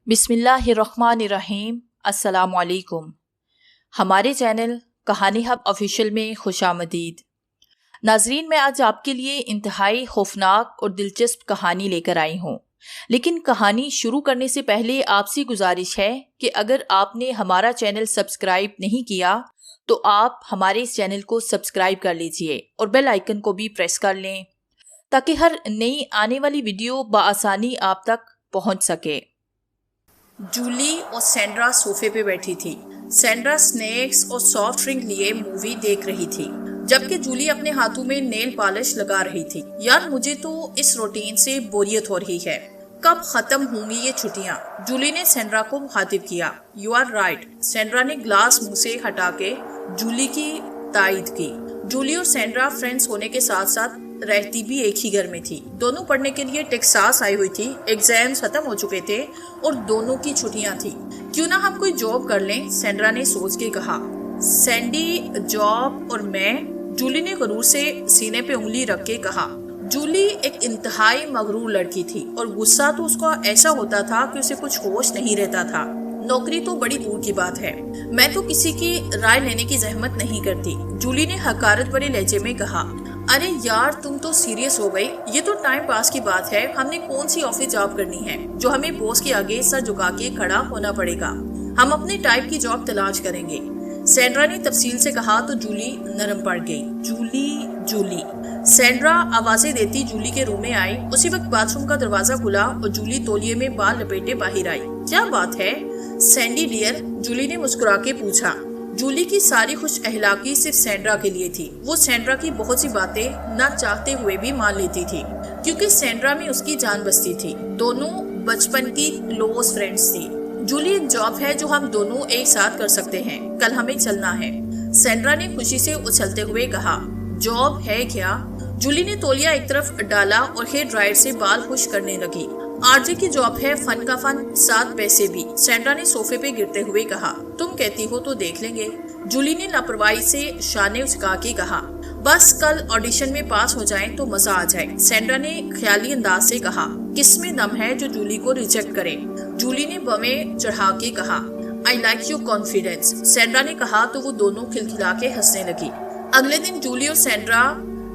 बिस्मिल्लाहिर्रहमानिर्रहीम। अस्सलामुअलैकुम। हमारे चैनल कहानी हब ऑफिशियल में खुशामदीद। नाजरीन, मैं आज आपके लिए इंतहाई खौफनाक और दिलचस्प कहानी लेकर आई हूँ। लेकिन कहानी शुरू करने से पहले आपसे गुजारिश है कि अगर आपने हमारा चैनल सब्सक्राइब नहीं किया तो आप हमारे इस चैनल को सब्सक्राइब कर लीजिए और बेल आइकन को भी प्रेस कर लें ताकि हर नई आने वाली वीडियो बआसानी आप तक पहुँच सके। जूली और सैंड्रा सोफे पे बैठी थी। सैंड्रा स्नैक्स और सॉफ्ट ड्रिंक लिए मूवी देख रही थी, जबकि जूली अपने हाथों में नेल पॉलिश लगा रही थी। यार, मुझे तो इस रूटीन से बोरियत हो रही है। कब खत्म होंगी ये छुट्टियां? जूली ने सैंड्रा को मुखातिब किया। You are right. सैंड्रा ने ग्लास मुंह से हटा के जूली की तायद की। जूली और सैंड्रा फ्रेंड्स होने के साथ साथ रहती भी एक ही घर में थी। दोनों पढ़ने के लिए टेक्सास आई हुई थी। एग्जाम्स खत्म हो चुके थे और दोनों की छुट्टियां थी। क्यों ना हम कोई जॉब कर लें, सैंड्रा ने सोच के कहा। सैंडी, जॉब और मैं? जूली ने गरूर से सीने पे उंगली रख के कहा। जूली एक इंतहाई मगरूर लड़की थी और गुस्सा तो उसका ऐसा होता था कि उसे कुछ होश नहीं रहता था। नौकरी तो बड़ी दूर की बात है। मैं तो किसी की राय लेने की जहमत नहीं करती, जूली ने हकारत भरे लहजे में कहा। अरे यार, तुम तो सीरियस हो गई। ये तो टाइम पास की बात है। हमने कौन सी ऑफिस जॉब करनी है जो हमें बॉस के आगे सर झुका के खड़ा होना पड़ेगा। हम अपने टाइप की जॉब तलाश करेंगे, सैंड्रा ने तफसील से कहा तो जूली नरम पड़ गई। जूली जूली सैंड्रा आवाजें देती जूली के रूम में आई। उसी वक्त बाथरूम का दरवाजा खुला और जूली तौलिए में बाल लपेटे बाहर आई। क्या बात है सैंडी डियर? जूली ने मुस्कुरा के पूछा। जूली की सारी खुश अहलाकी सिर्फ सैंड्रा के लिए थी। वो सैंड्रा की बहुत सी बातें ना चाहते हुए भी मान लेती थी, क्योंकि सैंड्रा में उसकी जान बसती थी। दोनों बचपन की क्लोज फ्रेंड्स थी। जूली, एक जॉब है जो हम दोनों एक साथ कर सकते हैं। कल हमें चलना है, सैंड्रा ने खुशी से उछलते हुए कहा। जॉब है क्या? जूली ने तौलिया एक तरफ डाला और हेयर ड्रायर से बाल खुश करने लगी। आरजे की जॉब है, फन का फन, साथ पैसे भी, सैंड्रा ने सोफे पे गिरते हुए कहा। तुम कहती हो तो देख लेंगे, जूली ने लापरवाही से शाने उचका के कहा। बस कल ऑडिशन में पास हो जाएं तो मजा आ जाए, सैंड्रा ने ख्याली अंदाज से कहा। किसमें दम है जो जूली को रिजेक्ट करे? जूली ने बमें चढ़ा के कहा। I like your confidence, Sandra ने कहा तो वो दोनों खिलखिला के हंसने लगी। अगले दिन जूली और सैंड्रा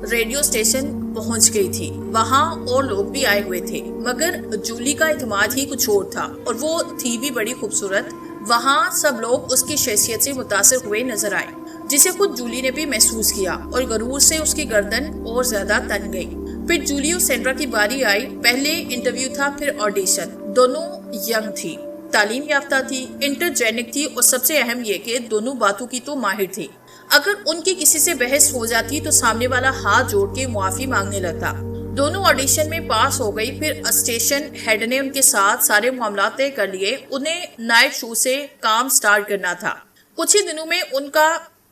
रेडियो स्टेशन पहुंच गई थी। वहाँ और लोग भी आए हुए थे, मगर जूली का इत्मीनान ही कुछ और था और वो थी भी बड़ी खूबसूरत। वहाँ सब लोग उसकी शख्सियत से मुतासिर हुए नजर आए, जिसे खुद जूली ने भी महसूस किया और गरूर से उसकी गर्दन और ज्यादा तन गई। फिर जूली और सैंड्रा की बारी आई। पहले इंटरव्यू था, फिर ऑडिशन। दोनों यंग थी, तालीम याफ्ता थी, इंटरजेनिक थी और सबसे अहम ये कि दोनों बातों की तो माहिर थी। अगर उनकी किसी से बहस हो जाती तो सामने वाला हाथ जोड़ के मुआफी मांगने लगता। दोनों ऑडिशन में पास हो गई। फिर स्टेशन हेड ने उनके साथ सारे मामला तय कर लिए। उन्हें नाइट शो से काम स्टार्ट करना था। कुछ ही दिनों में उनका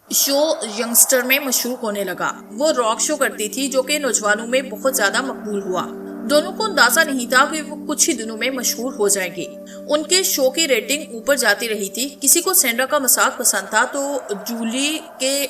शो यंगस्टर में मशहूर होने लगा। वो रॉक शो करती थी जो कि नौजवानों में बहुत ज्यादा मकबूल हुआ। दोनों को अंदाजा नहीं था कि वो कुछ ही दिनों में मशहूर हो जाएंगे। उनके शो की रेटिंग ऊपर जाती रही थी। किसी को सैंड्रा का मजाक पसंद था तो जूली के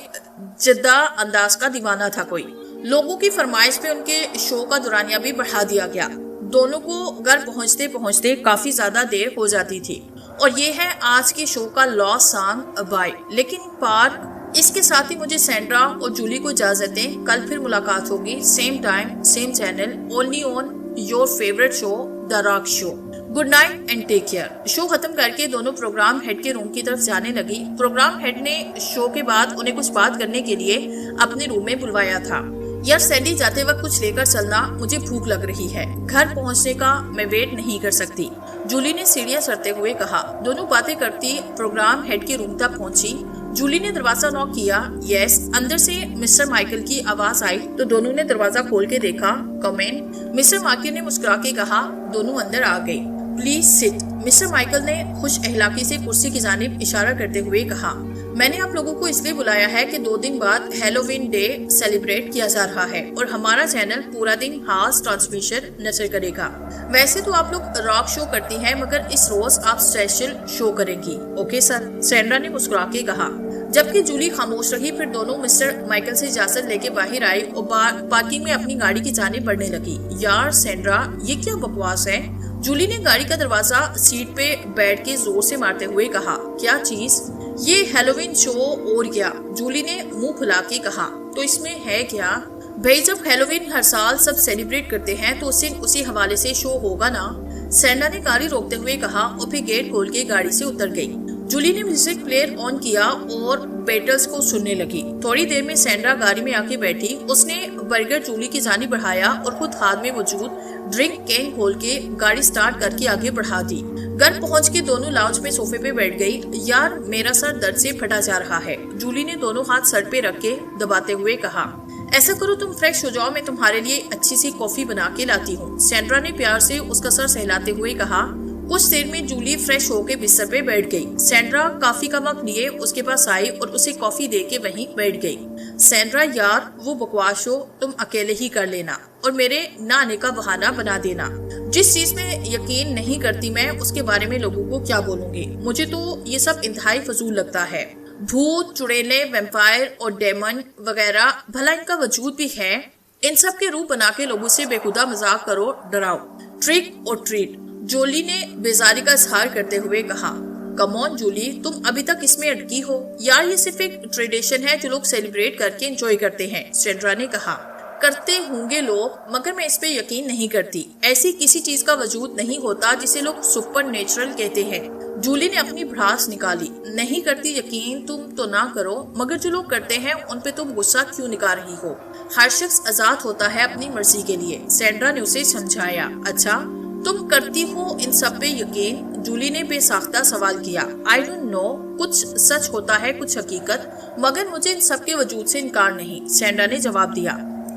जिद्दा अंदाज का दीवाना था कोई। लोगों की फरमाइश पे उनके शो का दुरानिया भी बढ़ा दिया गया। दोनों को घर पहुंचते पहुंचते काफी ज्यादा देर हो जाती थी। और ये है आज के शो का लॉस्ट सॉन्ग, बाय। लेकिन पार्क, इसके साथ ही मुझे सैंड्रा और जूली को इजाजत दें। कल फिर मुलाकात होगी, same time same channel, only on your favourite show the rock show. Good night and take care. Show खत्म करके दोनों प्रोग्राम हेड के रूम की तरफ जाने लगी। प्रोग्राम हेड ने शो के बाद उन्हें कुछ बात करने के लिए अपने रूम में बुलवाया था। यार सैंडी, जाते वक्त कुछ लेकर चलना, मुझे भूख लग रही है। घर पहुंचने का मैं वेट नहीं कर सकती, जूली ने सीढ़ियां चढ़ते हुए कहा। दोनों बातें करती प्रोग्राम हेड के रूम तक पहुंची। जूली ने दरवाजा नॉक किया। यस। अंदर से मिस्टर माइकल की आवाज आई तो दोनों ने दरवाजा खोल के देखा। कम इन, मिस्टर माइकल ने मुस्कुरा के कहा। दोनों अंदर आ गए। प्लीज सिट, मिस्टर माइकल ने खुश अहलाकी से कुर्सी की जानिब इशारा करते हुए कहा। मैंने आप लोगों को इसलिए बुलाया है कि 2 दिन बाद हैलोवीन डे सेलिब्रेट किया जा रहा है और हमारा चैनल पूरा दिन खास ट्रांसमिशन नशर करेगा। वैसे तो आप लोग रॉक शो करती हैं, मगर इस रोज आप स्पेशल शो करेंगी। ओके सर, सैंड्रा ने मुस्कुरा के कहा। जबकि जूली खामोश रही। फिर दोनों मिस्टर माइकल से इजाजत लेके बाहर आई और पार्किंग में अपनी गाड़ी की जानिब बढ़ने लगी। यार सैंड्रा, ये क्या बकवास है? जूली ने गाड़ी का दरवाजा सीट पे बैठ के जोर से मारते हुए कहा, क्या चीज? ये हैलोवीन शो और क्या? जूली ने मुंह फुला के कहा, तो इसमें है क्या भाई? जब हैलोवीन हर साल सब सेलिब्रेट करते हैं तो उसी हवाले से शो होगा ना। सैंड्रा ने गाड़ी रोकते हुए कहा और फिर गेट खोल के गाड़ी से उतर गई। जूली ने म्यूजिक प्लेयर ऑन किया और बेटल्स को सुनने लगी। थोड़ी देर में सैंड्रा गाड़ी में आके बैठी। उसने बर्गर जूली की जानी बढ़ाया और खुद हाथ में मौजूद ड्रिंक कैन खोल के गाड़ी स्टार्ट करके आगे बढ़ा दी। घर पहुंच के दोनों लाउंज में सोफे पे बैठ गई। यार मेरा सर दर्द से फटा जा रहा है, जूली ने दोनों हाथ सर पे रख के दबाते हुए कहा। ऐसा करो तुम फ्रेश हो जाओ, मैं तुम्हारे लिए अच्छी सी कॉफी बना के लाती हूँ, सैंड्रा ने प्यार से उसका सर सहलाते हुए कहा। कुछ देर में जूली फ्रेश होकर बिस्तर पे बैठ गई। सैंड्रा काफी का मग लिए उसके पास आई और उसे कॉफी दे के वहीं बैठ गई। सैंड्रा यार वो बकवास हो तुम अकेले ही कर लेना और मेरे ना आने का बहाना बना देना। जिस चीज में यकीन नहीं करती मैं उसके बारे में लोगों को क्या बोलूंगी। मुझे तो ये सब इंतहाई फजूल लगता है। भूत, चुड़ैलें, वैम्पायर और डेमन वगैरह भला इनका वजूद भी है। इन सब के रूप बना के लोगों से बेखुदा मजाक करो, डराओ। ट्रिक और ट्रीट, जूली ने बेजारी का इजहार करते हुए कहा। कम ऑन जूली, तुम अभी तक इसमें अटकी हो। यार ये सिर्फ एक ट्रेडिशन है जो लोग सेलिब्रेट करके एंजॉय करते हैं, सैंड्रा ने कहा। करते होंगे लोग, मगर मैं इस पे यकीन नहीं करती। ऐसी किसी चीज का वजूद नहीं होता जिसे लोग सुपर नेचुरल कहते हैं। जूली ने अपनी भड़ास निकाली। नहीं करती यकीन तुम तो ना करो, मगर जो लोग करते हैं उन पे तुम गुस्सा क्यों निकाल रही हो? हर शख्स आजाद होता है अपनी मर्जी के लिए, सैंड्रा ने उसे समझाया। अच्छा तुम करती हो इन सब पे यकीन? जूली ने बेसाख्ता सवाल किया। आई डोंट नो, कुछ सच होता है कुछ हकीकत, मगर मुझे इन सब के वजूद से इनकार नहीं, सैंड्रा ने जवाब दिया।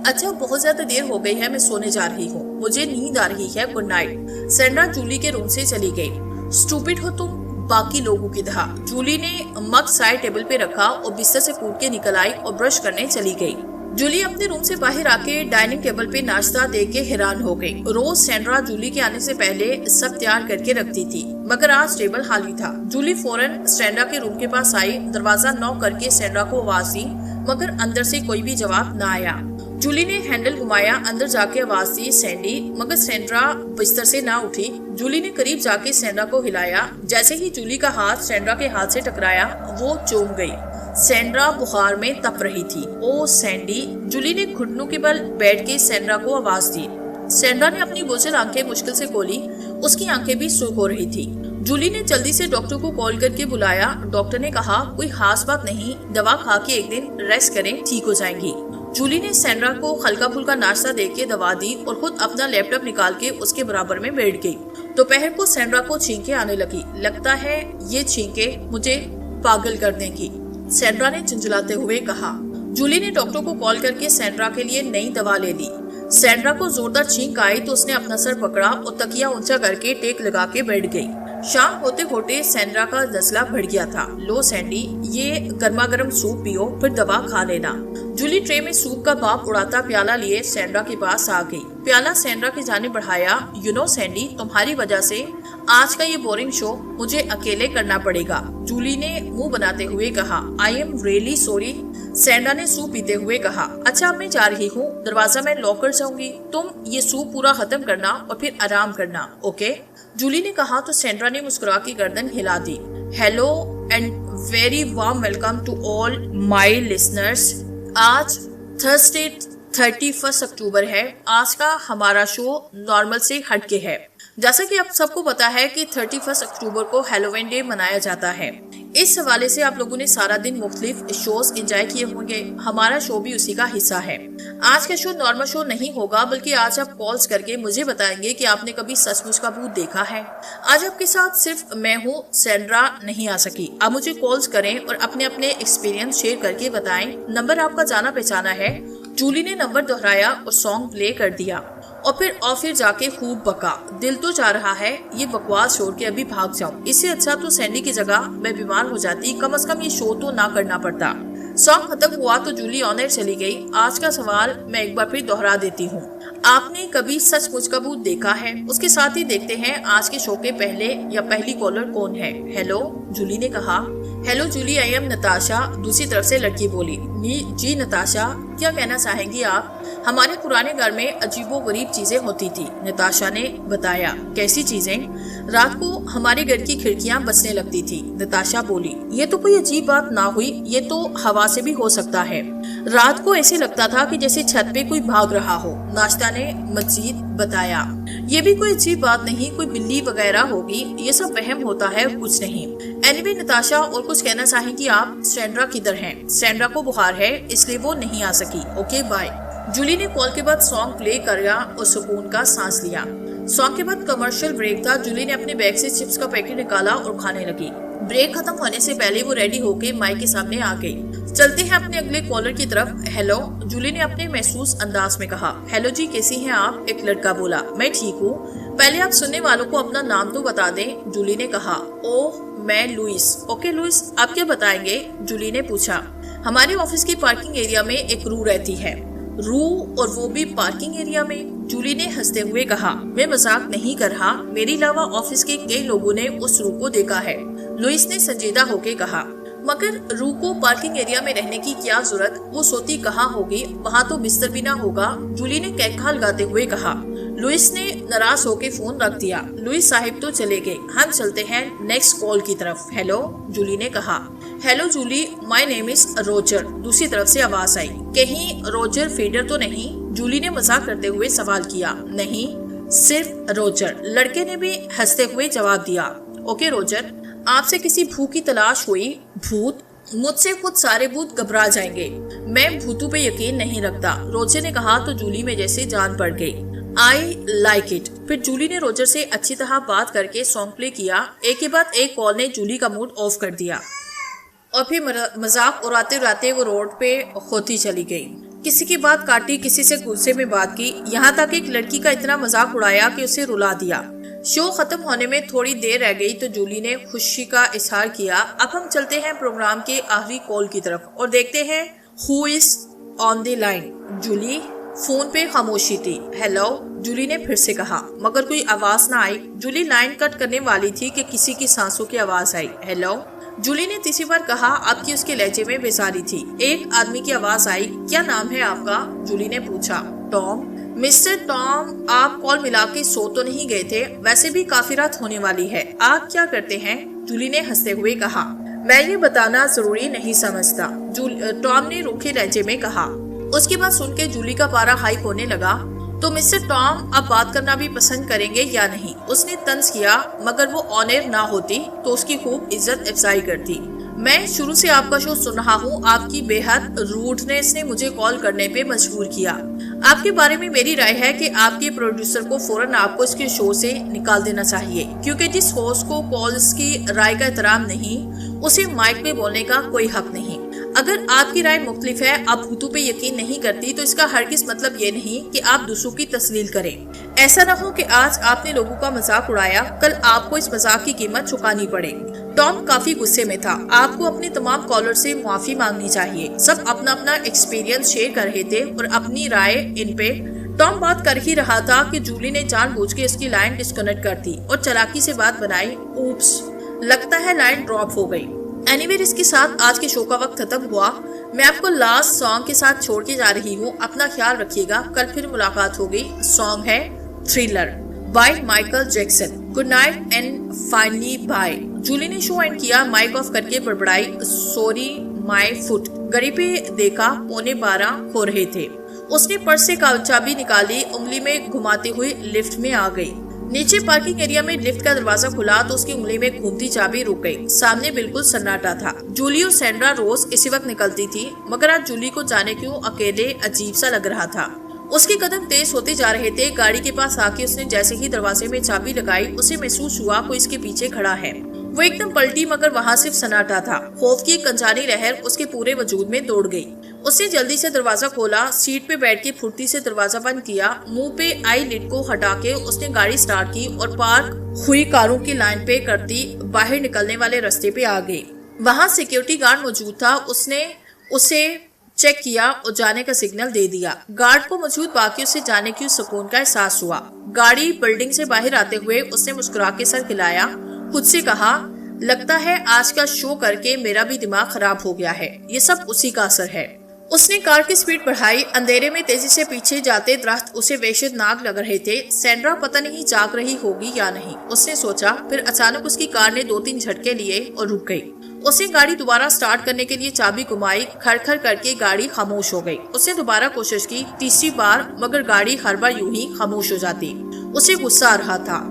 अच्छा बहुत ज्यादा देर हो गई है, मैं सोने जा रही हूँ, मुझे नींद आ रही है, गुड नाइट। सैंड्रा जूली के रूम से चली गई। स्टूपिड हो तुम बाकी लोगों की तरह। जूली ने मग साइड टेबल पे रखा और बिस्तर से कूद के निकल आई और ब्रश करने चली गई। जूली अपने रूम से बाहर आके डाइनिंग टेबल पे नाश्ता देख के हैरान हो गई। रोज सैंड्रा जूली के आने से पहले सब तैयार करके रखती थी, मगर आज टेबल खाली था। जूली फौरन सैंड्रा के रूम के पास आई, दरवाजा नॉक करके सैंड्रा को आवाज दी, मगर अंदर से कोई भी जवाब न आया। जूली ने हैंडल घुमाया, अंदर जाके आवाज दी, सैंडी, मगर सैंड्रा बिस्तर से ना उठी। जूली ने करीब जाके सैंड्रा को हिलाया। जैसे ही जूली का हाथ सैंड्रा के हाथ से टकराया, वो चौंक गई। सैंड्रा बुखार में तप रही थी। ओ सैंडी, जूली ने घुटनों के बल बैठ के सैंड्रा को आवाज दी। सैंड्रा ने अपनी बोझल आंखें मुश्किल से खोली, उसकी आंखें भी सुर्ख हो रही थी। जूली ने जल्दी से डॉक्टर को कॉल करके बुलाया। डॉक्टर ने कहा कोई खास बात नहीं, दवा खा के एक दिन रेस्ट करें, ठीक हो जाएंगी। जूली ने सैंड्रा को हल्का फुल्का नाश्ता देके दवा दी और खुद अपना लैपटॉप निकाल के उसके बराबर में बैठ गई। दोपहर को सैंड्रा को छींके आने लगी। लगता है ये छींके मुझे पागल कर देंगी, सैंड्रा ने झुंझलाते हुए कहा। जूली ने डॉक्टर को कॉल करके सैंड्रा के लिए नई दवा ले ली। सैंड्रा को जोरदार छींक आई तो उसने अपना सर पकड़ा और तकिया ऊंचा करके टेक लगा के बैठ गई। शाम होते होते सैंड्रा का नजला बढ़ गया था। लो सैंडी, ये गर्मा गर्म सूप पियो, फिर दवा खा लेना। जूली ट्रे में सूप का भाप उड़ाता प्याला लिए सैंड्रा के पास आ गई। प्याला सैंड्रा की जाने बढ़ाया। यू नो सैंडी, तुम्हारी वजह से आज का ये बोरिंग शो मुझे अकेले करना पड़ेगा, जूली ने मुंह बनाते हुए कहा। I am really sorry, Sandra ने सूप पीते हुए कहा। अच्छा अब मैं जा रही हूँ, दरवाजा मैं लॉक कर जाऊंगी, तुम ये सूप पूरा खत्म करना और फिर आराम करना, ओके? जूली ने कहा तो सैंड्रा ने मुस्कुरा की गर्दन हिला दी। Hello and very warm welcome to all my listeners. आज थर्सडे 31 अक्टूबर है। आज का हमारा शो नॉर्मल से हटके है। जैसा कि आप सबको पता है कि 31 अक्टूबर को हैलोवीन डे मनाया जाता है। इस हवाले से आप लोगों ने सारा दिन मुख्तलिफ शोज एंजॉय किए होंगे। हमारा शो भी उसी का हिस्सा है। आज का शो नॉर्मल शो नहीं होगा, बल्कि आज आप कॉल्स करके मुझे बताएंगे कि आपने कभी सचमुच का भूत देखा है। आज आपके साथ सिर्फ मैं हूँ, सैंड्रा नहीं आ सकी। आप मुझे कॉल्स करें और अपने अपने एक्सपीरियंस शेयर करके बताएं। नंबर आपका जाना पहचाना है। जूली ने नंबर दोहराया और सॉन्ग प्ले कर दिया और फिर जाके खूब बका। दिल तो चाह रहा है ये बकवास छोड़ के अभी भाग जाऊं। इससे अच्छा तो सैंडी की जगह मैं बीमार हो जाती, कम से कम ये शो तो ना करना पड़ता। सॉन्ग खत्म हुआ तो जूली ऑन एयर चली गई। आज का सवाल मैं एक बार फिर दोहरा देती हूँ, आपने कभी सचमुच का भूत देखा है? उसके साथ ही देखते हैं आज के शो के पहले या पहली कॉलर कौन है। हेलो, जूली ने कहा। Hello Julie, I am Natasha, दूसरी तरफ से लड़की बोली। जी नताशा, क्या कहना चाहेंगी आप? हमारे पुराने घर में अजीबोगरीब चीजें होती थी, नताशा ने बताया। कैसी चीजें? रात को हमारे घर की खिड़कियां बजने लगती थी, नताशा बोली। ये तो कोई अजीब बात ना हुई, ये तो हवा से भी हो सकता है। रात को ऐसे लगता था कि जैसे छत पे कोई भाग रहा हो, नाश्ता ने मजीद बताया। ये भी कोई अजीब बात नहीं, कोई बिल्ली वगैरह होगी, ये सब वहम होता है, कुछ नहीं। एनीवे नताशा और कुछ कहना चाहेंगी आप? सैंड्रा किधर हैं? सैंड्रा को बुखार है, इसलिए वो नहीं आ सकी। Okay bye. जूली ने कॉल के बाद सॉन्ग प्ले किया और सुकून का सांस लिया। सॉन्ग के बाद कमर्शियल ब्रेक था। जूली ने अपने बैग से चिप्स का पैकेट निकाला और खाने लगी। ब्रेक खत्म होने से पहले वो रेडी होके माइक के सामने आ गई। चलते हैं अपने अगले कॉलर की तरफ। हेलो, जूली ने अपने महसूस अंदाज में कहा। हेलो जी, कैसी हैं आप? एक लड़का बोला। मैं ठीक हूँ, पहले आप सुनने वालों को अपना नाम तो बता दें, जूली ने कहा। ओह, मैं लुइस। ओके लुइस, आप क्या बताएंगे? जूली ने पूछा। हमारे ऑफिस की पार्किंग एरिया में एक रू रहती है। रू, और वो भी पार्किंग एरिया में? जूली ने हंसते हुए कहा। मैं मजाक नहीं कर रहा, मेरे अलावा ऑफिस के कई लोगों ने उस रू को देखा है, लुइस ने संजीदा होके कहा। मगर रू को पार्किंग एरिया में रहने की क्या जरूरत? वो सोती कहाँ होगी? वहाँ तो बिस्तर भी ना होगा, जूली ने कैखाल गाते हुए कहा। लुइस ने नाराज होके फोन रख दिया। लुइस साहिब तो चले गए, हम चलते हैं नेक्स्ट कॉल की तरफ। हेलो, जूली ने कहा। Hello Julie, my name is Roger, दूसरी तरफ से आवाज आई। कहीं रोजर फेडर तो नहीं? जूली ने मजाक करते हुए सवाल किया। नहीं, सिर्फ रोजर, लड़के ने भी हंसते हुए जवाब दिया। ओके रोजर, आपसे किसी भूत की तलाश हुई? भूत? मुझसे खुद सारे भूत घबरा जाएंगे, मैं भूतों पे यकीन नहीं रखता, रोजर ने कहा तो जूली में जैसे जान पड़ गई। I like it. फिर जूली ने रोजर से अच्छी तरह बात करके सॉन्ग प्ले किया। एक के बाद एक कॉल ने जूली का मूड ऑफ कर दिया और फिर मजाक उड़ाते उड़ाते वो रोड पे होती चली गई। किसी की बात काटी, किसी से गुस्से में बात की, यहाँ तक एक लड़की का इतना मजाक उड़ाया कि उसे रुला दिया। शो खत्म होने में थोड़ी देर रह गई तो जूली ने खुशी का इजहार किया। अब हम चलते हैं प्रोग्राम के आखिरी कॉल की तरफ और देखते हैं who is on the line. Julie, phone पे खामोशी थी। हेलो, जूली ने फिर से कहा, मगर कोई आवाज ना आई। जूली लाइन कट करने वाली थी कि किसी की सांसों की आवाज आई। हेलो, जूली ने तीसरी बार कहा, अब की उसके लहजे में बेजारी थी। एक आदमी की आवाज आई। क्या नाम है आपका? जूली ने पूछा। टॉम। मिस्टर टॉम, आप कॉल मिला के सो तो नहीं गए थे? वैसे भी काफी रात होने वाली है, आप क्या करते हैं? जूली ने हंसते हुए कहा। मैं ये बताना जरूरी नहीं समझता, टॉम ने रूखे लहजे में कहा। उसकी बात सुन के जूली का पारा हाई होने लगा। तो मिस्टर टॉम, अब बात करना भी पसंद करेंगे या नहीं? उसने तंज किया। मगर वो ऑन एयर ना होती तो उसकी खूब इज्जत अफजाई करती। मैं शुरू से आपका शो सुन रहा हूँ, आपकी बेहद रूडनेस ने मुझे कॉल करने पे मजबूर किया। आपके बारे में मेरी राय है कि आपके प्रोड्यूसर को फौरन आपको इसके शो से निकाल देना चाहिए, क्योंकि जिस होस्ट को कॉल्स की राय का एहतराम नहीं, उसे माइक पे बोलने का कोई हक नहीं। अगर आपकी राय मुख्तलिफ है, आप भूतों पे यकीन नहीं करती, तो इसका हरगिज़ मतलब ये नहीं कि आप दूसरों की तस्लील करें। ऐसा न हो कि आज आपने लोगों का मजाक उड़ाया, कल आपको इस मजाक की कीमत चुकानी पड़े। टॉम काफी गुस्से में था। आपको अपने तमाम कॉलर से माफी मांगनी चाहिए। सब अपना अपना एक्सपीरियंस शेयर कर रहे थे और अपनी राय इन पे। टॉम बात कर ही रहा था कि जूली ने जानबूझ के इसकी लाइन डिस्कनेक्ट कर दी और चालाकी से बात बनाई। ऊप्स, लगता है लाइन ड्रॉप हो गई। एनीवे, इसके साथ आज के शो का वक्त खत्म हुआ। मैं आपको लास्ट सॉन्ग के साथ छोड़ के जा रही हूँ। अपना ख्याल रखिएगा, कल फिर मुलाकात होगी। सॉन्ग है thriller by Michael Jackson. Good night and finally bye. Julie ने शो एंड किया, माइक ऑफ करके बड़बड़ाई, सॉरी माय फुट। घड़ी पे देखा, 11:15 हो रहे थे। उसने पर्स से चाबी निकाली, उंगली में घुमाते हुए लिफ्ट में आ गई। नीचे पार्किंग एरिया में लिफ्ट का दरवाजा खुला तो उसकी उंगली में घूमती चाबी रुक गई। सामने बिल्कुल सन्नाटा था। जूली और सैंड्रा रोज इसी वक्त निकलती थी, मगर आज जूली को जाने क्यों अकेले अजीब सा लग रहा था। उसके कदम तेज होते जा रहे थे। गाड़ी के पास आके उसने जैसे ही दरवाजे में चाबी लगाई, उसे महसूस हुआ कोई इसके पीछे खड़ा है। वो एकदम पलटी, मगर वहाँ सिर्फ सन्नाटा था। खौफ की एक अनजानी लहर उसके पूरे वजूद में दौड़ गई। उसने जल्दी से दरवाजा खोला, सीट पे बैठ के फुर्ती से दरवाजा बंद किया। मुंह पे आई लिड को हटा के उसने गाड़ी स्टार्ट की और पार्क हुई कारों की लाइन पे करती बाहर निकलने वाले रास्ते पे आ गई। वहाँ सिक्योरिटी गार्ड मौजूद था। उसने उसे चेक किया और जाने का सिग्नल दे दिया। गार्ड को मौजूद बाकी उसे जाने की सुकून का एहसास हुआ। गाड़ी बिल्डिंग से बाहर आते हुए उसने मुस्कुरा के सर हिलाया। खुद से कहा, लगता है आज का शो करके मेरा भी दिमाग खराब हो गया है। ये सब उसी का असर है। उसने कार की स्पीड बढ़ाई। अंधेरे में तेजी से पीछे जाते दरख्त उसे वहशतनाक लग रहे थे। सैंड्रा पता नहीं जाग रही होगी या नहीं, उसने सोचा। फिर अचानक उसकी कार ने 2-3 झटके लिए और रुक गई। उसने गाड़ी दोबारा स्टार्ट करने के लिए चाबी घुमाई। खड़खड़ करके गाड़ी खामोश हो गई। उसने दोबारा कोशिश की, तीसरी बार, मगर गाड़ी हर बार यूं ही खामोश हो जाती। उसे गुस्सा आ रहा था।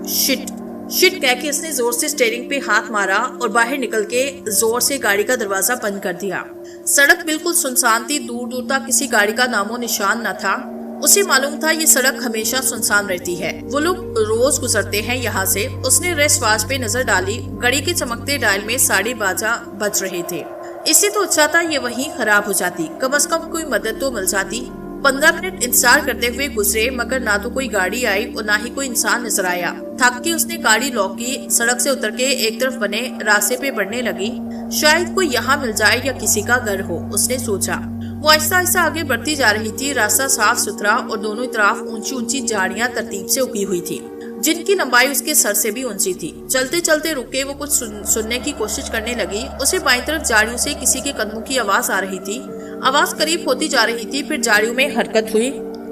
शिट कह के उसने जोर से स्टीयरिंग पे हाथ मारा और बाहर निकल के जोर से गाड़ी का दरवाजा बंद कर दिया। सड़क बिल्कुल सुनसान थी। दूर दूर तक किसी गाड़ी का नामो निशान न था। उसे मालूम था ये सड़क हमेशा सुनसान रहती है, वो लोग रोज गुजरते हैं यहाँ से। उसने रेस्ट वॉच पे नजर डाली। घड़ी के चमकते डायल में 12:30 बज रहे थे। इससे तो अच्छा था ये वहीं खराब हो जाती, कम से कम कोई मदद तो मिल जाती। 15 मिनट इंतजार करते हुए गुजरे, मगर ना तो कोई गाड़ी आई और ना ही कोई इंसान नजर आया। थक के उसने गाड़ी लॉक की। सड़क से उतर के एक तरफ बने रास्ते पे बढ़ने लगी। शायद कोई यहाँ मिल जाए या किसी का घर हो, उसने सोचा। वो आहिस्ता आहिस्ता आगे बढ़ती जा रही थी। रास्ता साफ सुथरा और दोनों तरफ ऊंची ऊंची झाड़ियां तरतीब से उगी हुई थी, जिनकी लंबाई उसके सर से भी ऊंची थी। चलते चलते रुके। वो कुछ सुनने की कोशिश करने लगी। उसे बाईं तरफ झाड़ियों से किसी के कदमों की आवाज आ रही थी। आवाज करीब होती जा रही थी। फिर झाड़ियों में हरकत हुई।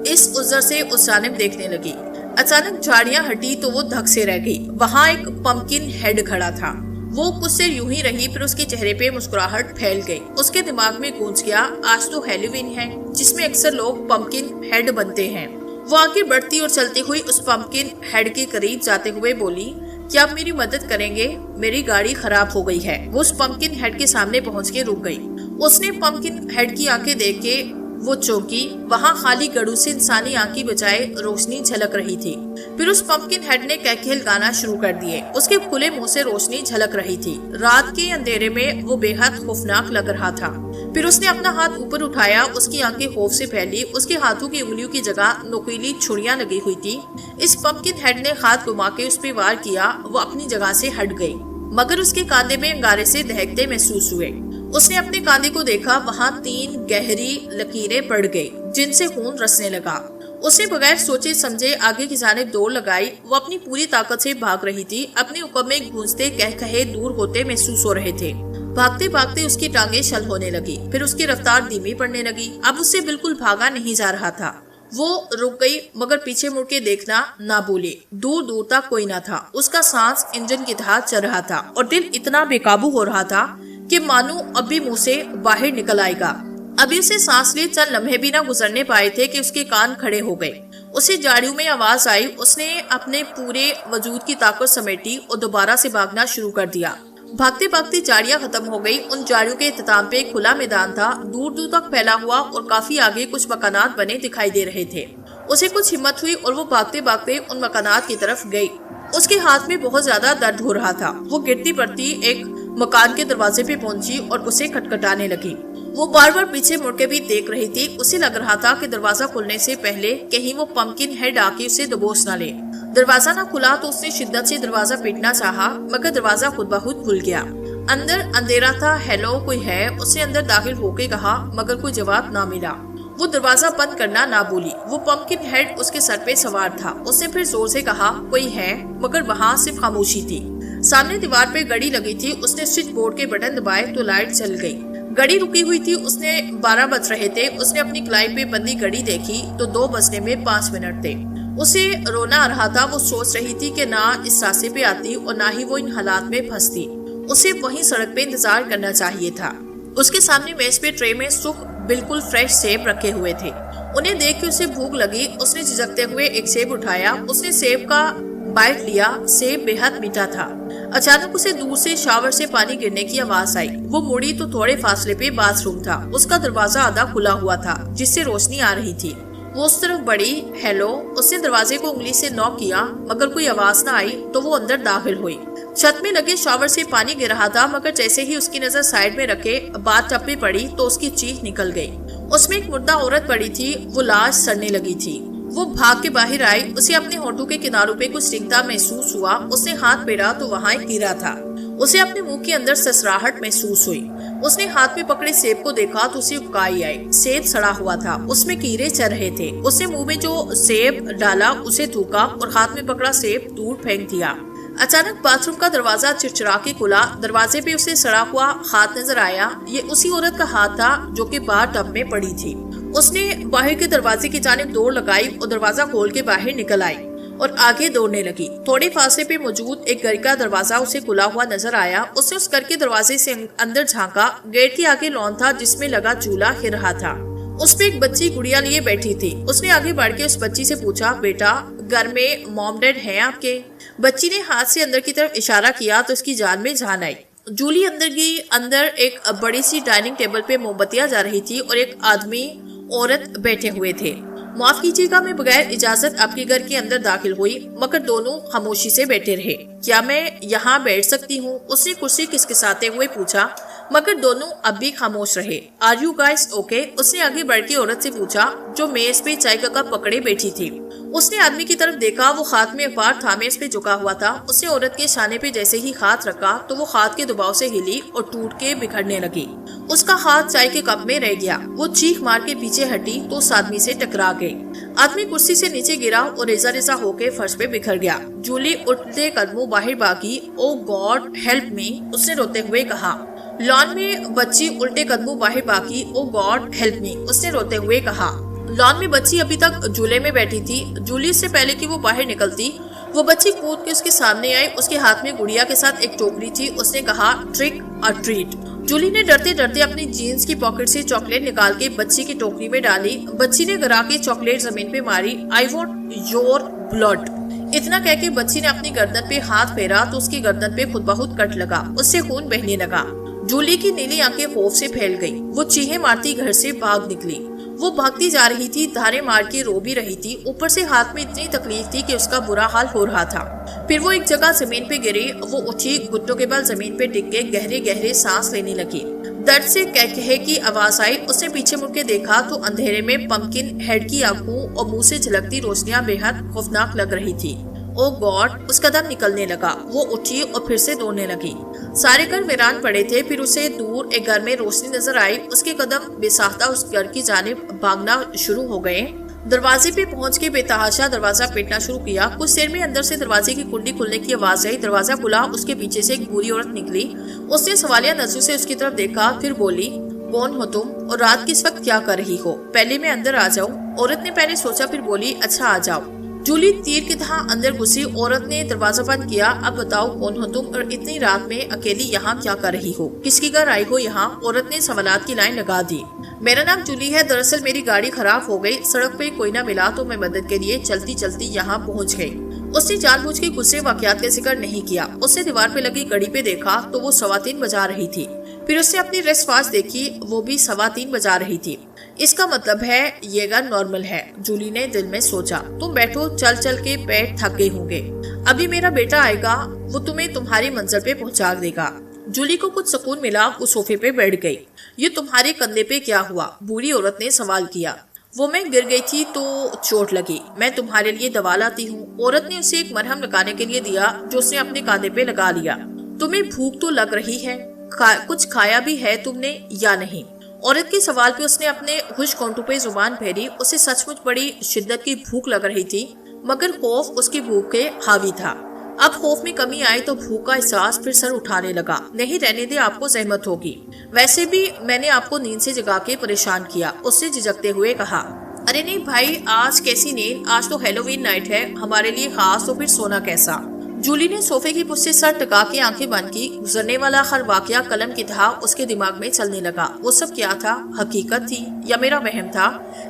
इस उजर से उस जानिब देखने लगी। अचानक झाड़ियां हटी तो वो धक से रह गई। वहाँ एक पंपकिन हेड खड़ा था। वो कुछ देर यूं ही रही, फिर उसके चेहरे पे मुस्कुराहट फैल गई। उसके दिमाग में गूंज गया, आज तो हैलोवीन है, जिसमें अक्सर लोग पंपकिन हेड बनते हैं। वो आगे बढ़ती और चलती हुई उस पंपकिन हेड के करीब जाते हुए बोली, क्या आप मेरी मदद करेंगे? मेरी गाड़ी खराब हो गई है। वो उस पंपकिन हेड के सामने पहुंच के रुक गई। उसने पंपकिन हेड की आंखें देख के वो चौंकी। वहाँ खाली गड़ू से इंसानी आंख की बजाय रोशनी झलक रही थी। फिर उस पंपकिन हेड ने कैकेल गाना शुरू कर दिए। उसके खुले मुंह से रोशनी झलक रही थी। रात के अंधेरे में वो बेहद खौफनाक लग रहा था। फिर उसने अपना हाथ ऊपर उठाया। उसकी आंखें खौफ से फैली। उसके हाथों की उंगलियों की जगह नुकीली छुरियां लगी हुई थी। इस पंपकिन हेड ने हाथ घुमा के उस पर वार किया। वो अपनी जगह से हट गई, मगर उसके कांधे में अंगारे से दहकते महसूस हुए। उसने अपने कांधे को देखा। वहाँ 3 गहरी लकीरें पड़ गई, जिनसे खून रसने लगा। उसने बगैर सोचे समझे आगे की जानिब दौड़ लगाई। वो अपनी पूरी ताकत से भाग रही थी। अपने ऊपर में गूंजते कह कहे दूर होते महसूस हो रहे थे। भागते भागते उसकी टांगें छल होने लगी। फिर उसकी रफ्तार धीमी पड़ने लगी। अब उससे बिल्कुल भागा नहीं जा रहा था। वो रुक गई, मगर पीछे मुड़ के देखना ना भूली। दूर दूर तक कोई न था। उसका सांस इंजन की तरह चल रहा था और दिल इतना बेकाबू हो रहा था कि मानो अभी मुंह से बाहर निकल आएगा। अभी उसे सांस लिए चंद लम्हे भी न गुजरने पाए थे कि उसके कान खड़े हो गए। उसे झाड़ियों में आवाज आई। उसने अपने पूरे वजूद की ताकत समेटी और दोबारा से भागना शुरू कर दिया। भागते भागते झाड़ियां खत्म हो गई। उन झाड़ियों के इख्तिताम पे खुला मैदान था, दूर दूर तक फैला हुआ, और काफी आगे कुछ मकानात बने दिखाई दे रहे थे। उसे कुछ हिम्मत हुई और वो भागते भागते उन मकानात की तरफ गई। उसके हाथ में बहुत ज्यादा दर्द हो रहा था। वो गिरती पड़ती एक मकान के दरवाजे पे पहुंची और उसे खटखटाने लगी। वो बार बार पीछे मुड़ के भी देख रही थी। उसे लग रहा था कि दरवाजा खुलने से पहले कहीं वो पंपकिन हेड आके उसे दबोच न ले। दरवाजा न खुला तो उसने शिद्दत से दरवाजा पीटना चाहा, मगर दरवाजा खुद ब खुद खुल गया। अंदर अंधेरा था। हेलो, कोई है? उसने अंदर दाखिल होके कहा, मगर कोई जवाब ना मिला। वो दरवाजा बंद करना ना भूली। वो पंपकिन हेड उसके सर पे सवार था। उसने फिर जोर से कहा, कोई है? मगर वहाँ सिर्फ खामोशी थी। सामने दीवार पे घड़ी लगी थी। उसने स्विच बोर्ड के बटन दबाए तो लाइट जल गई। घड़ी रुकी हुई थी। उसने 12 बज रहे थे। उसने अपनी क्लाई पे बंदी घड़ी देखी तो 2 बजने में 5 मिनट थे। उसे रोना आ रहा था। वो सोच रही थी कि ना इस रास्ते पे आती और ना ही वो इन हालात में फंसती। उसे वहीं सड़क पे इंतजार करना चाहिए था। उसके सामने मेज पे ट्रे में सुख बिल्कुल फ्रेश सेब रखे हुए थे। उन्हें देख के उसे भूख लगी। उसने झिझकते हुए एक सेब उठाया। उसने सेब का बाइट लिया। सेब बेहद मीठा था। अचानक उसे दूर से शावर से पानी गिरने की आवाज आई। वो मुड़ी तो थोड़े फासले पे बाथरूम था। उसका दरवाजा आधा खुला हुआ था, जिससे रोशनी आ रही थी। वो उस तरफ बढ़ी। हेलो, उसने दरवाजे को उंगली से नॉक किया, मगर कोई आवाज न आई तो वो अंदर दाखिल हुई। छत में लगे शावर से पानी गिर रहा था, मगर जैसे ही उसकी नजर साइड में रखे बाथ टब पे पड़ी तो उसकी चीख निकल गई। उसमें एक मुर्दा औरत पड़ी थी। वो लाश सड़ने लगी थी। वो भाग के बाहर आई। उसे अपने होठों के किनारों पे कुछ रिंगता महसूस हुआ। उसने हाथ फेरा तो वहाँ एक कीड़ा था। उसे अपने मुंह के अंदर ससराहट महसूस हुई। उसने हाथ में पकड़े सेब को देखा तो उसे उबकाई आई। सेब सड़ा हुआ था, उसमें कीड़े चढ़ रहे थे। उसने मुंह में जो सेब डाला उसे थूका और हाथ में पकड़ा सेब दूर फेंक दिया। अचानक बाथरूम का दरवाजा चिरचिरा के खुला। दरवाजे पे उसे सड़ा हुआ हाथ नजर आया। ये उसी औरत का हाथ था जो कि बाहर टब में पड़ी थी। उसने बाहर के दरवाजे की जानिब दौड़ लगाई और दरवाजा खोल के बाहर निकल आई और आगे दौड़ने लगी। थोड़े फासले पे मौजूद एक घर का दरवाजा उसे खुला हुआ नजर आया। उसने उस घर के दरवाजे से अंदर झांका। गेट के आगे लॉन था जिसमें लगा चूल्हा हिल रहा था। उस पे एक बच्ची गुड़िया लिए बैठी थी। उसने आगे बढ़ के उस बच्ची से पूछा, बेटा घर में मॉम डैड हैं आपके? बच्ची ने हाथ से अंदर की तरफ इशारा किया तो उसकी जान में जान आई। जूली अंदर गई। अंदर एक बड़ी सी डाइनिंग टेबल पे मोमबत्तियां जा रही थी और एक आदमी औरत बैठे हुए थे। माफ कीजिएगा, मैं बगैर इजाजत आपके घर के अंदर दाखिल हुई, मगर दोनों खामोशी से बैठे रहे। क्या मैं यहाँ बैठ सकती हूँ? उसने कुर्सी खिसखिसाते हुए पूछा, मगर दोनों अब भी खामोश रहे। Are you guys okay? उसने आगे बढ़ के औरत से पूछा जो मेज पे चाय का कप पकड़े बैठी थी। उसने आदमी की तरफ देखा। वो हाथ में अखबार थामे इस पे झुका हुआ था। उसने औरत के शाने पे जैसे ही हाथ रखा तो वो हाथ के दबाव से हिली और टूट के बिखरने लगी। उसका हाथ चाय के कप में रह गया। वो चीख मार के पीछे हटी तो उस आदमी से टकरा गई। आदमी कुर्सी से नीचे गिरा और रेजा रेजा होके फर्श पे बिखर गया। जूली उठते कदमों बाहर भागी। ओ गॉड हेल्प मी, उसने रोते हुए कहा। लॉन में बच्ची उल्टे कदमों बाहर भागी। ओ गॉड हेल्प मी, उसने रोते हुए कहा। लॉन में बच्ची अभी तक झूले में बैठी थी। जूली से पहले कि वो बाहर निकलती, वो बच्ची कूद के उसके सामने आई। उसके हाथ में गुड़िया के साथ एक टोकरी थी। उसने कहा, ट्रिक और ट्रीट। जूली ने डरते डरते अपनी जीन्स की पॉकेट से चॉकलेट निकाल के बच्ची की टोकरी में डाली। बच्ची ने गिरा के चॉकलेट जमीन पे मारी। आई वॉन्ट योर ब्लड, इतना कह के बच्ची ने अपनी गर्दन पे हाथ फेरा तो उसकी गर्दन पे खुद बहुत कट लगा। उससे खून बहने लगा। जूली की नीली आंखें खौफ से फैल गई। वो चीखें मारती घर से भाग निकली। वो भागती जा रही थी, धारे मार के रो भी रही थी। ऊपर से हाथ में इतनी तकलीफ थी कि उसका बुरा हाल हो रहा था। फिर वो एक जगह जमीन पे गिरी। वो उठी, घुटनों के बल जमीन पे टिक के गहरे गहरे सांस लेने लगी। दर्द से कह की आवाज आई। उसने पीछे मुड़ के देखा तो अंधेरे में पंपकिन हेड की आंखों और मुंह से झलकती रोशनियां बेहद खौफनाक लग रही थी। ओ गॉड, उसका दम निकलने लगा। वो उठी और फिर से दौड़ने लगी। सारे घर वीरान पड़े थे। फिर उसे दूर एक घर में रोशनी नजर आई। उसके कदम बेसाख्ता उस घर की जानिब भागना शुरू हो गए। दरवाजे पे पहुंच के बेतहाशा दरवाजा पीटना शुरू किया। कुछ देर में अंदर से दरवाजे की कुंडी खुलने की आवाज आई। दरवाजा खुला। उसके पीछे से एक बूढ़ी औरत निकली। उसने सवालिया नजरों से उसकी तरफ देखा, फिर बोली, कौन हो तुम और रात किस वक्त क्या कर रही हो? पहले मैं अंदर आ जाऊं? औरत ने पहले सोचा, फिर बोली, अच्छा आ जाओ। जूली तीर की तरह अंदर घुसी। औरत ने दरवाजा बंद किया। अब बताओ कौन हो तुम और इतनी रात में अकेली यहाँ क्या कर रही हो? किसकी घर आई हो यहाँ? औरत ने सवालात की लाइन लगा दी। मेरा नाम जूली है। दरअसल मेरी गाड़ी खराब हो गई। सड़क पे कोई न मिला तो मैं मदद के लिए चलती चलती यहाँ पहुँच गई। उसने जानबूझ के गुस्से वाकयात का जिक्र नहीं किया। उसने दीवार पे लगी घड़ी पे देखा तो वो 3:15 बजा रही थी। फिर उसने अपनी रिस्ट वॉच देखी, वो भी 3:15 बजा रही थी। इसका मतलब है ये घर नॉर्मल है। जूली ने दिल में सोचा। तुम बैठो, चल चल के पैर थक गए होंगे। अभी मेरा बेटा आएगा, वो तुम्हें तुम्हारी मंजिल पे पहुंचा देगा। जूली को कुछ सुकून मिला। वो सोफे पे बैठ गई। ये तुम्हारे कंधे पे क्या हुआ? बूढ़ी औरत ने सवाल किया। वो मैं गिर गई थी तो चोट लगी। मैं तुम्हारे लिए दवा लाती हूँ। औरत ने उसे एक मरहम लगाने के लिए दिया जो उसने अपने कांधे पे लगा लिया। तुम्हें भूख तो लग रही है, कुछ खाया भी है तुमने या नहीं? औरत के सवाल पे उसने अपने खुश्क होंठों पे जुबान फेरी। उसे सचमुच बड़ी शिद्दत की भूख लग रही थी, मगर खौफ उसकी भूख के हावी था। अब खौफ में कमी आई तो भूख का एहसास फिर सर उठाने लगा। नहीं रहने दे, आपको जहमत होगी। वैसे भी मैंने आपको नींद से जगा के परेशान किया, उसने झिझकते हुए कहा। अरे नहीं भाई, आज कैसी नींद? आज तो हैलोवीन नाइट है हमारे लिए खास, तो फिर सोना कैसा? जूली ने सोफे की पुष्ट से सर टका के आंखें बंद की। गुजरने वाला हर वाकया कलम की तरह उसके दिमाग में चलने लगा। वो सब क्या था? हकीकत थी या मेरा वहम था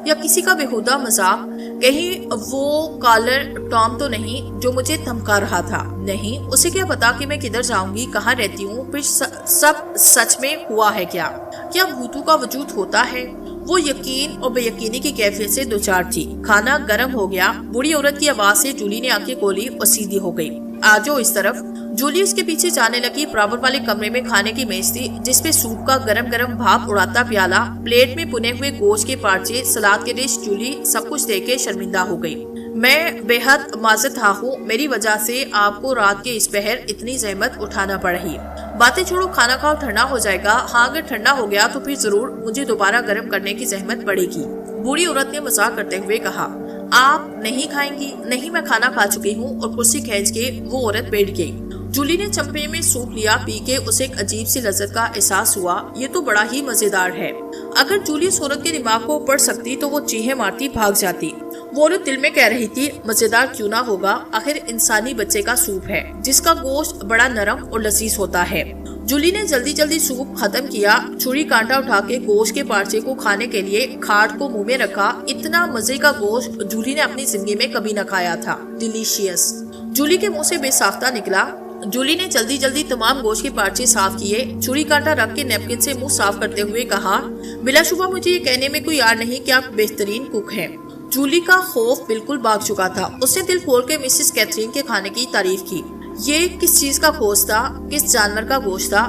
या किसी का बेहुदा मजाक? कहीं वो कॉलर टॉम तो नहीं जो मुझे धमका रहा था? नहीं, उसे क्या पता कि मैं किधर जाऊंगी, कहाँ रहती हूँ, फिर सब सच में हुआ है क्या? क्या भूतों का वजूद होता है? वो यकीन और बेयकीनी की कैफियत से दो चार थी। खाना गर्म हो गया। बूढ़ी औरत की आवाज से जूली ने आंखें खोली और सीधी हो गई। आजो इस तरफ। जूली उसके पीछे जाने लगी। बराबर वाले कमरे में खाने की मेज थी जिसपे सूप का गरम गरम भाप उड़ाता प्याला, प्लेट में पुने हुए गोश्त के पार्चे, सलाद के डिश। जूली सब कुछ देख के शर्मिंदा हो गई। मैं बेहद माज़रत हूँ, मेरी वजह से आपको रात के इस पहर इतनी जहमत उठाना पड़ रही। बातें छोड़ो, खाना खाओ, ठंडा हो जाएगा। हाँ, अगर ठंडा हो गया तो फिर जरूर मुझे दोबारा गर्म करने की जहमत पड़ेगी, बूढ़ी औरत ने मजाक करते हुए कहा। आप नहीं खाएंगी? नहीं, मैं खाना खा चुकी हूँ। और कुर्सी खींच के वो औरत बैठ गई। जूली ने चंपे में सूप लिया। पी के उसे एक अजीब सी लज्जत का एहसास हुआ। ये तो बड़ा ही मजेदार है। अगर जूली इस औरत के दिमाग को पढ़ सकती तो वो चीखें मारती भाग जाती। वो औरत दिल में कह रही थी, मजेदार क्यों ना होगा, आखिर इंसानी बच्चे का सूप है जिसका गोश्त बड़ा नरम और लजीज होता है। जूली ने जल्दी जल्दी सूप खत्म किया। छुरी कांटा उठा के गोश्त के पार्चे को खाने के लिए खाट को मुंह में रखा। इतना मजे का गोश्त जूली ने अपनी जिंदगी में कभी न खाया था। डिलीशियस। जूली के मुंह से बेसाख्ता निकला। जूली ने जल्दी जल्दी तमाम गोश्त के पार्चे साफ किए। छुरी कांटा रख के नैपकिन से मुंह साफ करते हुए कहा, बिलाशुबा मुझे ये कहने में कोई यार नहीं कि आप बेहतरीन कुक हैं। जूली का खौफ बिल्कुल भाग चुका था। उसने दिल खोल के मिसेस कैथरीन के खाने की तारीफ की। ये किस चीज का गोश्त था? किस जानवर का गोश्त था?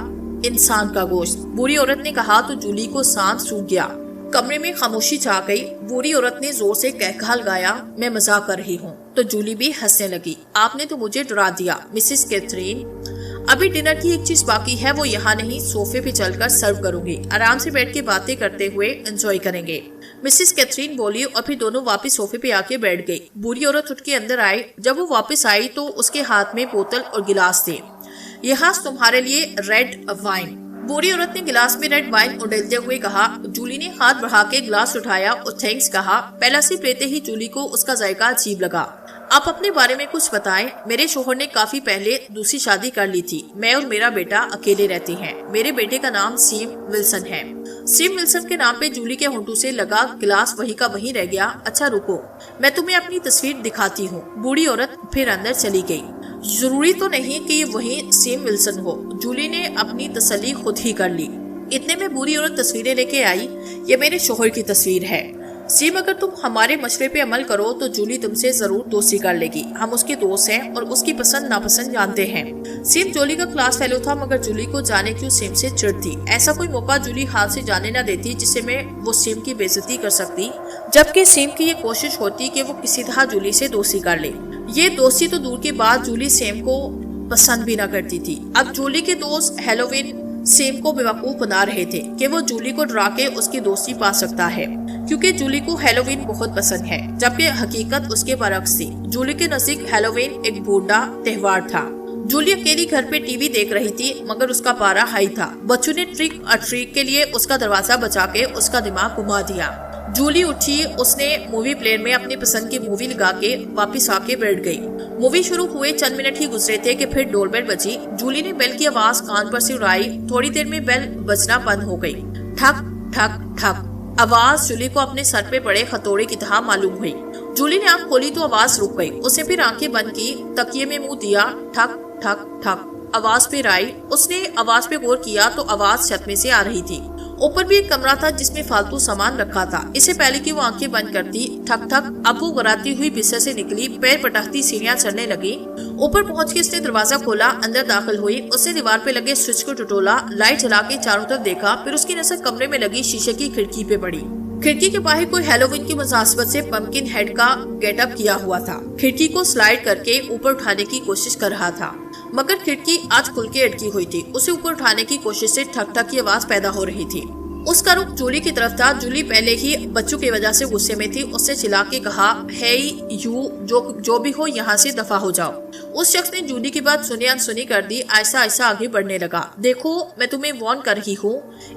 इंसान का गोश्त। बुरी औरत ने कहा तो जूली को सांस सूख गया। कमरे में खामोशी छा गई। बुरी औरत ने जोर से कहकहा लगाया, मैं मजाक कर रही हूँ। तो जूली भी हंसने लगी। आपने तो मुझे डरा दिया मिसेस कैथरीन। अभी डिनर की एक चीज बाकी है, वो यहाँ नहीं, सोफे पे चलकर सर्व करूंगी। आराम से बैठ के बातें करते हुए एंजॉय करेंगे। मिसेस कैथरीन बोली और फिर दोनों वापस सोफे पे आके बैठ गई। बुरी औरत उठ के अंदर आई। जब वो वापस आई तो उसके हाथ में बोतल और गिलास थे। यहाँ तुम्हारे लिए रेड वाइन। बुरी औरत ने गिलास में रेड वाइन उड़ेलते हुए कहा। जूली ने हाथ बढ़ा के गिलास उठाया और थैंक्स कहा। पहला सिप लेते ही जूली को उसका जायका अजीब लगा। आप अपने बारे में कुछ बताएं। मेरे शोहर ने काफी पहले दूसरी शादी कर ली थी। मैं और मेरा बेटा अकेले रहते हैं। मेरे बेटे का नाम सैम विल्सन है। सैम विल्सन के नाम पे जूली के होंठों से लगा गिलास वही का वही रह गया। अच्छा रुको, मैं तुम्हें अपनी तस्वीर दिखाती हूँ। बूढ़ी औरत फिर अंदर चली गई। जरूरी तो नहीं कि ये वही सैम विल्सन हो। जूली ने अपनी तसल्ली खुद ही कर ली। इतने में बूढ़ी औरत तस्वीरें लेके आई। ये मेरे शोहर की तस्वीर है। सैम, अगर तुम हमारे मशवरे पे अमल करो तो जूली तुमसे जरूर दोस्ती कर लेगी। हम उसके दोस्त हैं और उसकी पसंद नापसंद जानते हैं। सैम जूली का क्लास फेलो था, मगर जूली को जाने क्यों सैम से चिढ़ती। ऐसा कोई मौका जूली हाथ से जाने न देती जिससे मैं वो सैम की बेइज्जती कर सकती, जबकि सैम की ये कोशिश होती कि वो किसी तरह जूली से दोस्ती कर ले। ये दोस्ती तो दूर की बात, जूली सैम को पसंद भी न करती थी। अब जूली के दोस्त हेलोविन सैम को बेवकूफ बना रहे थे कि वो जूली को डरा के उसकी दोस्ती पा सकता है, क्योंकि जूली को हेलोवीन बहुत पसंद है, जबकि हकीकत उसके बरक्स थी। जूली के नजदीक हेलोवीन एक बूढ़ा त्योहार था। जूली अकेली घर पे टीवी देख रही थी, मगर उसका पारा हाई था। बच्चों ने ट्रिक और ट्रीट के लिए उसका दरवाजा बचा के उसका दिमाग घुमा दिया। जूली उठी। उसने मूवी प्लेयर में अपनी पसंद की मूवी लगा के वापस आके बैठ गई। मूवी शुरू हुए चंद मिनट ही गुजरे थे कि फिर डोरबेल बजी। जूली ने बेल की आवाज कान पर से उड़ाई। थोड़ी देर में बेल बजना बंद हो गई। ठक ठक ठक आवाज जूली को अपने सर पे पड़े हथौड़े की तरह मालूम हुई। जूली ने आंख खोली तो आवाज रुक गई। उसने फिर आंखें बंद की, तकिए में मुंह दिया। ठक ठक ठक आवाज फिर आई। उसने आवाज पे गौर किया तो आवाज छत में से आ रही थी। ऊपर भी एक कमरा था जिसमें फालतू सामान रखा था। इससे पहले कि वो आंखें बंद करती, ठक ठक अब वो गराती हुई बिस्तर से निकली, पैर पटकती सीढ़ियां चढ़ने लगी। ऊपर पहुंच के उसने दरवाजा खोला, अंदर दाखिल हुई। उसने दीवार पे लगे स्विच को टटोला, लाइट जला के चारों तरफ देखा। फिर उसकी नजर कमरे में लगी शीशे की खिड़की पे पड़ी। खिड़की के बाहर कोई हेलोवीन की मुनासिबत से पंपकिन हेड का गेटअप किया हुआ था। खिड़की को स्लाइड करके ऊपर उठाने की कोशिश कर रहा था, मगर खिड़की आज खुल के अटकी हुई थी। उसे ऊपर उठाने की कोशिश से ठक ठक की आवाज पैदा हो रही थी। उसका रुख जूली की तरफ था। जूली पहले ही बच्चों की वजह से गुस्से में थी। उससे चिल्ला के कहा, हे यू, जो भी हो यहाँ से दफा हो जाओ। उस शख्स ने जूली की बात सुनी अनसुनी कर दी। ऐसा ऐसा आगे बढ़ने लगा। देखो, मैं तुम्हें वार्न कर रही हूँ।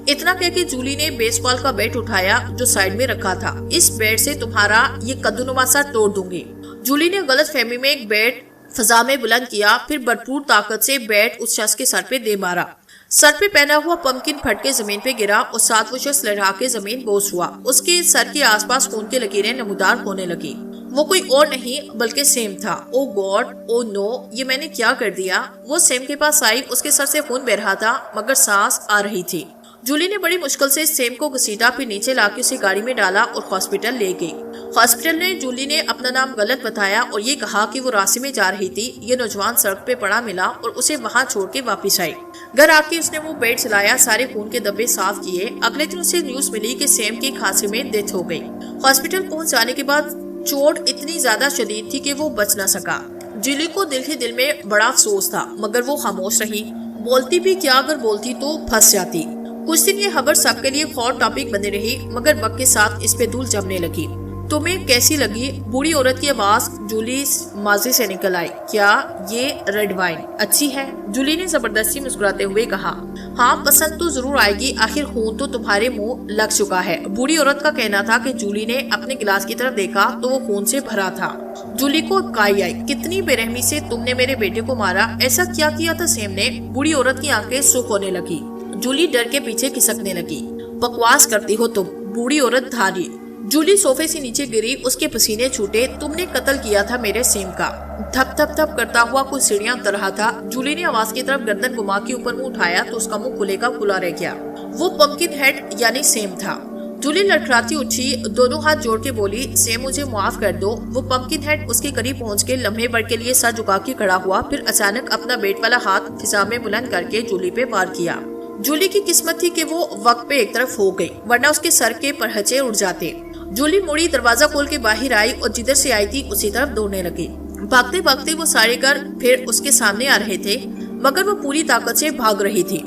इतना कह के जूली ने बेसबॉल का बैट उठाया जो साइड में रखा था। इस बैट से तुम्हारा ये कद्दूनुमा सा तोड़ दूंगी। जूली ने गलत फहमी में एक बैट फजा में बुलंद किया, फिर भरपूर ताकत से बैट उस शख्स के सर पे दे मारा। सर पे पहना हुआ पंपकिन फट के जमीन पे गिरा और साथ वो शख्स लड़खड़ा के जमीन बोस हुआ। उसके सर के आसपास खून की लकीरें नमूदार होने लगी। वो कोई और नहीं बल्कि सैम था। ओ गॉड, ओ नो, ये मैंने क्या कर दिया। वो सैम के पास आई। उसके सर से खून बह रहा था, मगर सांस आ रही थी। जूली ने बड़ी मुश्किल से सैम को घसीटा, फिर नीचे लाके उसे गाड़ी में डाला और हॉस्पिटल ले गई। हॉस्पिटल में जूली ने अपना नाम गलत बताया और ये कहा कि वो रास्ते में जा रही थी। ये नौजवान सड़क पे पड़ा मिला और उसे वहाँ छोड़ के वापस आई। घर आके उसने वो बेड चलाया, सारे खून के धब्बे साफ किए। अगले दिन उसे न्यूज मिली कि सैम की खांसी में डेथ हो गई। हॉस्पिटल पहुँच जाने के बाद चोट इतनी ज्यादा शदीद थी कि वो बच न सका। जूली को दिल ही दिल में बड़ा अफसोस था, मगर वो खामोश रही। बोलती भी क्या, अगर बोलती तो फंस जाती। कुछ दिन ये खबर सबके लिए हॉट टॉपिक बनी रही, मगर वक्त के साथ इस पे धूल जमने लगी। तुम्हें कैसी लगी? बूढ़ी औरत की आवाज जूली माजी से निकल आई। क्या ये रेड वाइन अच्छी है? जूली ने जबरदस्ती मुस्कुराते हुए कहा। हाँ, पसंद तो जरूर आएगी, आखिर खून तो तुम्हारे मुंह लग चुका है। बूढ़ी औरत का कहना था कि जूली ने अपने गिलास की तरफ देखा तो वो खून से भरा था। जूली को काई आई। कितनी बेरहमी से तुमने मेरे बेटे को मारा, ऐसा क्या किया था सैम ने? बूढ़ी औरत की आंखें सुख होने लगी। जूली डर के पीछे खिसकने लगी। बकवास करती हो तुम, बूढ़ी औरत धारी। जूली सोफे से नीचे गिरी, उसके पसीने छूटे। तुमने कत्ल किया था मेरे सेम का। थप थप थप करता हुआ कुछ सीढ़ियां उतर रहा था। जूली ने आवाज की तरफ गर्दन घुमा के ऊपर मुंह उठाया तो उसका मुंह खुले का खुला रह गया। वो पंपकिन हेड यानी सेम था। जूली लड़खड़ाती उठी, दोनों हाथ जोड़ के बोली, सेम मुझे माफ कर दो। वो पंपकिन हेड उसके करीब पहुंच के लम्हे भर के लिए सर झुका के खड़ा हुआ, फिर अचानक अपना बेट वाला हाथ फिजा में बुलंद करके जूली पे वार किया। जूली की किस्मत थी कि वो वक्त पे एक तरफ हो गई, वरना उसके सर के परहचे उड़ जाते। जूली मुड़ी, दरवाजा खोल के बाहर आई और जिधर से आई थी उसी तरफ दौड़ने लगी। भागते भागते वो सारे घर फिर उसके सामने आ रहे थे, मगर वो पूरी ताकत से भाग रही थी।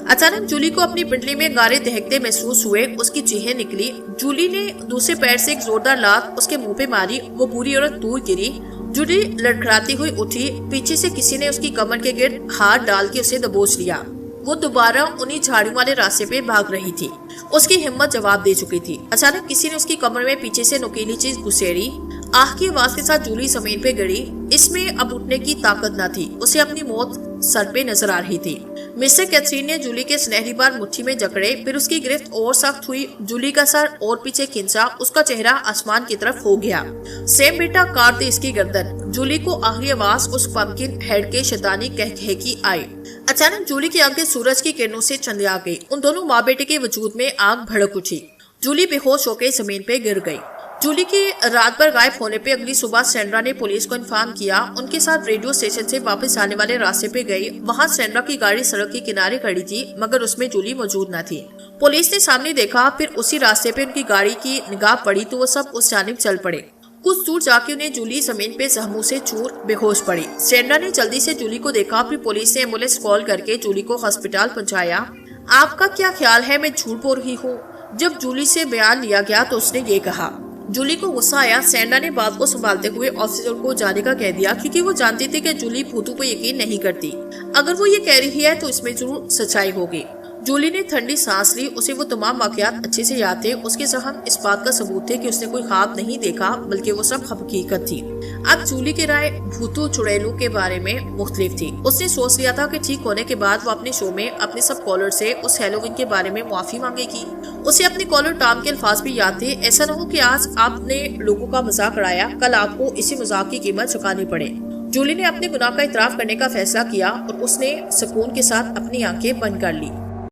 अचानक जूली को अपनी पिंडली में गारे दहकते महसूस हुए। उसकी चीखें निकली। जूली ने दूसरे पैर से एक जोरदार लात उसके मुंह पे मारी। वो बुरी औरत दूर गिरी। जूली लड़खड़ाती हुई उठी। पीछे से किसी ने उसकी कमर के गिर्द हाथ डाल के उसे दबोच लिया। वो दोबारा उन्हीं झाड़ियों वाले रास्ते पे भाग रही थी। उसकी हिम्मत जवाब दे चुकी थी। अचानक किसी ने उसकी कमर में पीछे से नुकीली चीज घुसेड़ी। आह की आवाज के साथ जूली जमीन पे गिरी। इसमें अब उठने की ताकत न थी। उसे अपनी मौत सर पे नजर आ रही थी। मिस्टर कैथरीन ने जूली के सुनहरी बाल मुट्ठी में जकड़े, फिर उसकी गिरफ्त और सख्त हुई। जूली का सर और पीछे खिंचा, उसका चेहरा आसमान की तरफ हो गया। सेम बेटा, काट दे इसकी गर्दन। जूली को आखिरी आवाज उस पंपकिन हेड के शैतानी कह की आई। अचानक जूली की आंखें सूरज की किरणों से चंदिया गई। उन दोनों माँ बेटे के वजूद में आग भड़क उठी। जूली बेहोश होकर जमीन पे गिर गई। जूली के रात भर गायब होने पे अगली सुबह सैंड्रा ने पुलिस को इन्फॉर्म किया। उनके साथ रेडियो स्टेशन से वापस आने वाले रास्ते पे गई। वहाँ सैंड्रा की गाड़ी सड़क के किनारे खड़ी थी, मगर उसमें जूली मौजूद न थी। पुलिस ने सामने देखा, फिर उसी रास्ते पे उनकी गाड़ी की निगाह पड़ी तो वो सब उस जानिब चल पड़े। कुछ दूर जाके उन्हें जूली जमीन पे जख्मों से चूर बेहोश पड़ी। सैंड्रा ने जल्दी से जूली को देखा, फिर पुलिस ने एम्बुलेंस कॉल करके जूली को अस्पताल पहुंचाया। आपका क्या ख्याल है, मैं झूठ बोल रही हूँ? जब जूली से बयान लिया गया तो उसने ये कहा। जूली को गुस्सा आया। सैंड्रा ने बात को संभालते हुए ऑफिसर को जाने का कह दिया, क्योंकि वो जानती थी कि जूली भूतों पर यकीन नहीं करती। अगर वो ये कह रही है तो इसमें जरूर सच्चाई होगी। जूली ने ठंडी सांस ली। उसे वो तमाम वाकयात अच्छे से याद थे। उसके जहन इस बात का सबूत थे कि उसने कोई ख्वाब नहीं देखा, बल्कि वो सब हकीकत थी। अब जूली की राय भूतों चुड़ैलों के बारे में मुख्तलिफ थी। उसने सोच लिया था कि ठीक होने के बाद वो अपने शो में अपने सब कॉलर से उस हैलोवीन के बारे में माफी मांगेगी। उसे अपने कॉलर टॉम के अल्फाज भी याद थे। ऐसा न हो कि आज आपने लोगों का मजाक उड़ाया, कल आपको इसी मजाक की कीमत चुकानी पड़े। जूली ने अपने गुनाह का इतराफ करने का फैसला किया और उसने सुकून के साथ अपनी आंखें बंद कर ली।